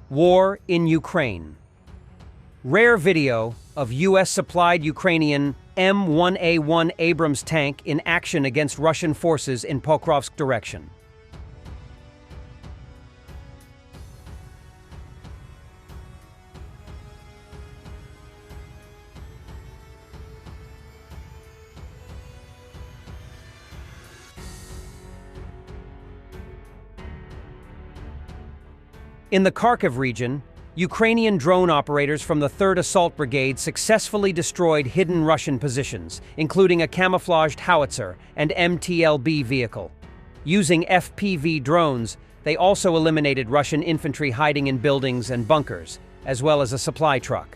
War in Ukraine. Rare video of U.S.-supplied Ukrainian M1A1 Abrams tank in action against Russian forces in Pokrovsk direction. In the Kharkiv region, Ukrainian drone operators from the 3rd Assault Brigade successfully destroyed hidden Russian positions, including a camouflaged howitzer and MTLB vehicle. Using FPV drones, they also eliminated Russian infantry hiding in buildings and bunkers, as well as a supply truck.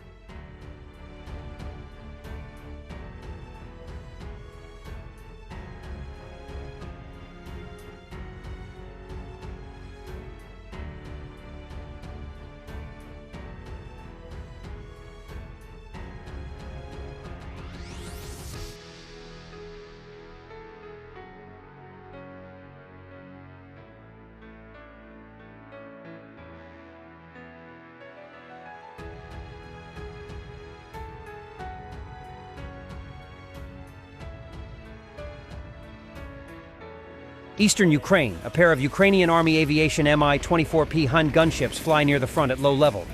Eastern Ukraine, a pair of Ukrainian Army Aviation Mi-24P Hun gunships fly near the front at low level.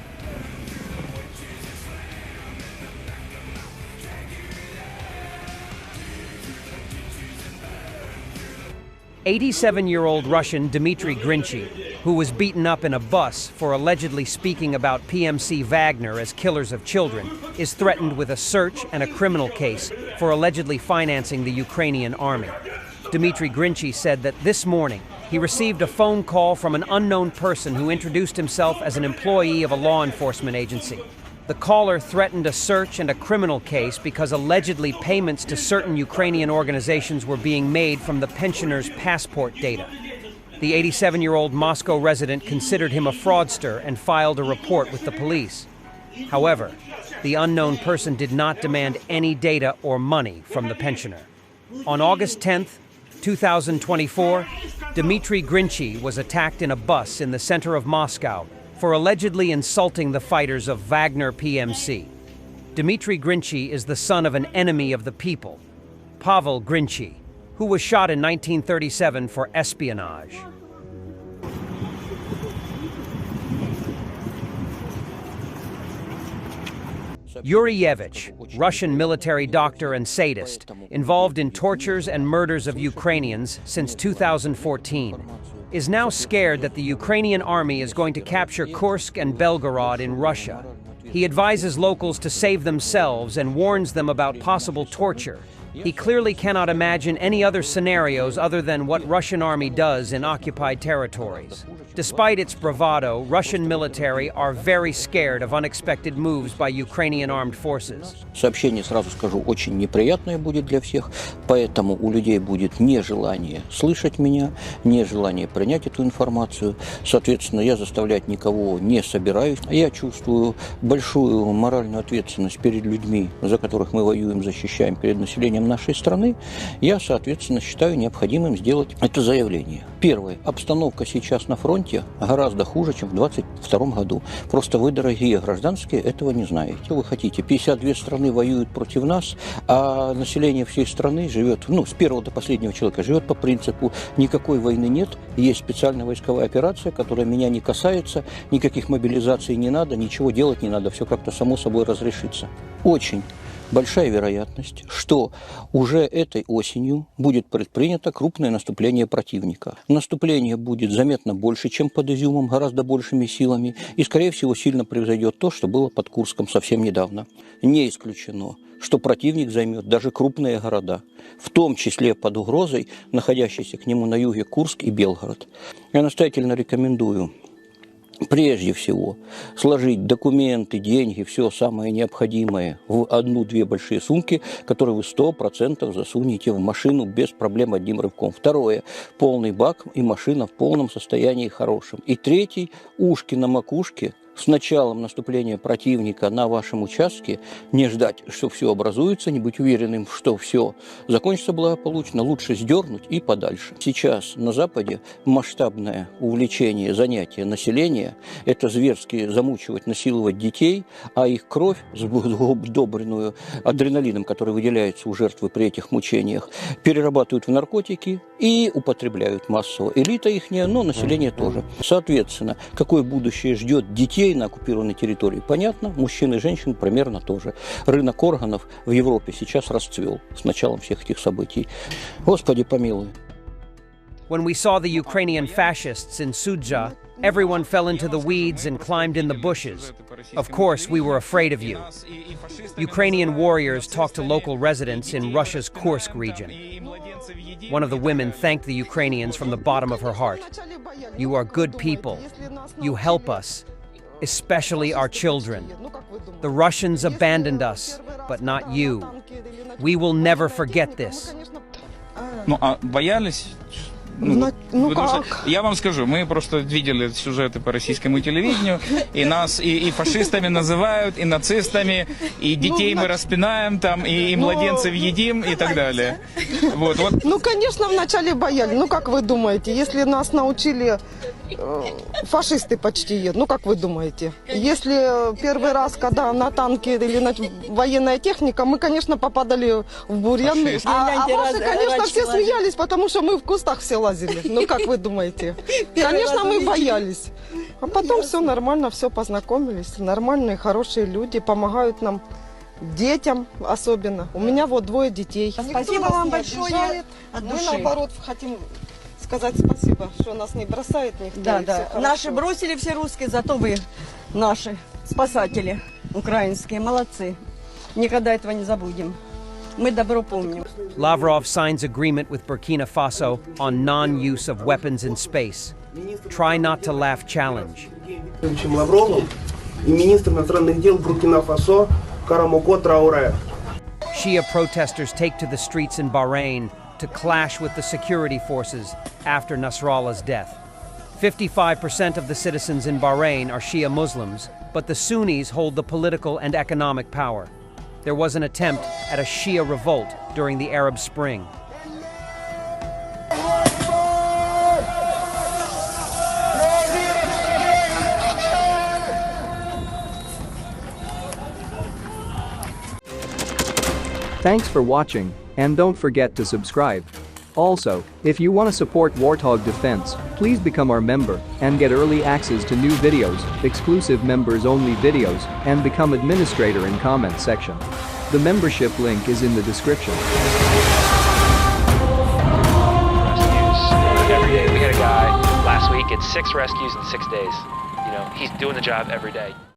"87-year-old Russian Dmitry Grinchy, who was beaten up in a bus for allegedly speaking about PMC Wagner as killers of children, is threatened with a search and a criminal case for allegedly financing the Ukrainian army." Dmitry Grinchy said that this morning he received a phone call from an unknown person who introduced himself as an employee of a law enforcement agency. The caller threatened a search and a criminal case because allegedly payments to certain Ukrainian organizations were being made from the pensioners' passport data. The 87-year-old Moscow resident considered him a fraudster and filed a report with the police. However, the unknown person did not demand any data or money from the pensioner. On August 10th, 2024, Dmitry Grinchy was attacked in a bus in the center of Moscow for allegedly insulting the fighters of Wagner PMC. Dmitry Grinchy is the son of an enemy of the people, Pavel Grinchy, who was shot in 1937 for espionage. Yurievich, Russian military doctor and sadist, involved in tortures and murders of Ukrainians since 2014, is now scared that the Ukrainian army is going to capture Kursk and Belgorod in Russia. He advises locals to save themselves and warns them about possible torture. He clearly cannot imagine any other scenarios other than what Russian army does in occupied territories. Despite its bravado, Russian military are very scared of unexpected moves by Ukrainian armed forces. Сообщение, сразу скажу, очень неприятное будет для всех, поэтому у людей будет нежелание слышать меня, нежелание принять эту информацию. Соответственно, я заставлять никого не собираюсь. Я чувствую большую моральную ответственность перед людьми, за которых мы воюем, защищаем, перед населением нашей страны. Я, соответственно, считаю необходимым сделать это заявление. Первое. Обстановка сейчас на фронте гораздо хуже, чем в 2022 году. Просто вы, дорогие гражданские, этого не знаете. Что вы хотите? 52 страны воюют против нас, а население всей страны живет, с первого до последнего человека, живет по принципу никакой войны нет, есть специальная войсковая операция, которая меня не касается, никаких мобилизаций не надо, ничего делать не надо, все как-то само собой разрешится. Очень большая вероятность, что уже этой осенью будет предпринято крупное наступление противника. Наступление будет заметно больше, чем под Изюмом, гораздо большими силами, и, скорее всего, сильно превзойдет то, что было под Курском совсем недавно. Не исключено, что противник займет даже крупные города, в том числе под угрозой находящиеся к нему на юге Курск и Белгород. Я настоятельно рекомендую прежде всего сложить документы, деньги, все самое необходимое в одну-две большие сумки, которые вы 100% засунете в машину без проблем одним рывком. Второе, полный бак и машина в полном состоянии хорошем. И третий, ушки на макушке, с началом наступления противника на вашем участке не ждать, что все образуется, не быть уверенным, что все закончится благополучно, лучше сдернуть и подальше. Сейчас на Западе масштабное увлечение, занятие населения – это зверски замучивать, насиловать детей, а их кровь, удобренную адреналином, который выделяется у жертвы при этих мучениях, перерабатывают в наркотики и употребляют массово. Элита ихняя, но население тоже. Соответственно, какое будущее ждет детей на оккупированной территории, понятно, мужчин и женщин примерно тоже. Рынок органов в Европе сейчас расцвел с началом всех этих событий. Господи помилуй. When we saw the Ukrainian fascists in Sudzha, everyone fell into the weeds and climbed in the bushes. Of course, we were afraid of you. Ukrainian warriors talked to local residents in Russia's Kursk region. One of the women thanked the Ukrainians from the bottom of her heart. You are good people. You help us, especially our children. The Russians abandoned us, but not you. We will never forget this. Ну, а боялись? Потому что, я вам скажу, мы просто видели сюжеты по российскому телевидению, и нас и фашистами называют, и нацистами, и детей мы распинаем там, и младенцев едим, и так далее. Вот. Ну, конечно, вначале боялись. Ну, как вы думаете, если нас научили фашисты почти едут, ну, как вы думаете? Если первый раз, когда на танке или на военная техника, мы, конечно, попадали в бурьян. А ваши, конечно, все смеялись, потому что мы в кустах все лазили. Ну, как вы думаете? Конечно, мы боялись. А потом все нормально, все познакомились. Нормальные, хорошие люди, помогают нам, детям особенно. У меня вот 2 детей. Спасибо вам большое. Мы, наоборот, хотим сказать спасибо, что нас не бросает никто. Да, да. Наши бросили все русские, зато вы наши спасатели украинские. Молодцы. Никогда этого не забудем. Мы добро помним. Lavrov signs agreement with Burkina Faso on non-use of weapons in space. Try not to laugh challenge. Лавровым и министр иностранных дел Буркина-Фасо Карамоко Трауре. Shia protesters take to the streets in Bahrain to clash with the security forces after Nasrallah's death. 55% of the citizens in Bahrain are Shia Muslims, but the Sunnis hold the political and economic power. There was an attempt at a Shia revolt during the Arab Spring. Thanks for watching, and don't forget to subscribe. Also, if you want to support Warthog Defense, please become our member and get early access to new videos, exclusive members-only videos, and become administrator in comment section. The membership link is in the description. Every day. We had a guy last week, it's 6 rescues in 6 days. You know, he's doing the job every day.